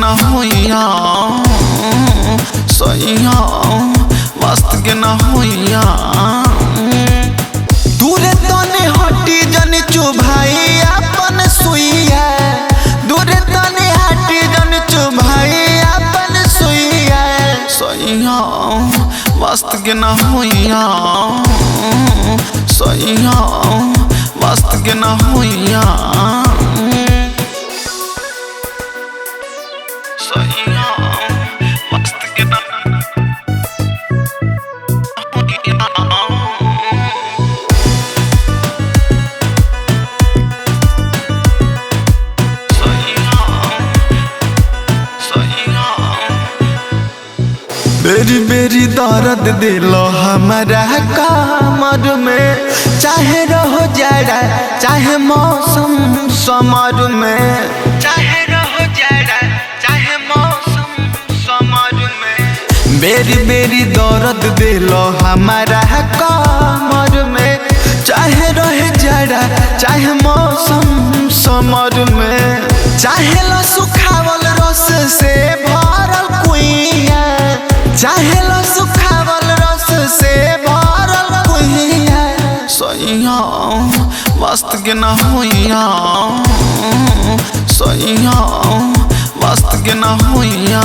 ना होइया सैया मस्त के ना होइया दूरे तने हटी जन चुभाई अपन सुइया दूरे तने हटी जन चुभाई अपन सुइया सैया मस्त के ना होइया सैया मस्त के ना होइया सैया मस्त के ना बेरी बेरी दर्द दिलो हमारा कमर में चाहे रहो जाड़ा चाहे मौसम समर में चाहे रहो जाड़ा चाहे मौसम समर में बेरी बेरी दर्द दिलो हमारा कमर में चाहे रहे जाड़ा चाहे मौसम समर में चाहे लो सुखावल रस से भरल कुइया चाहे लो सुखावल रस से भरल कुइया सैया मस्त के ना होइया सैया मस्त के ना होइया।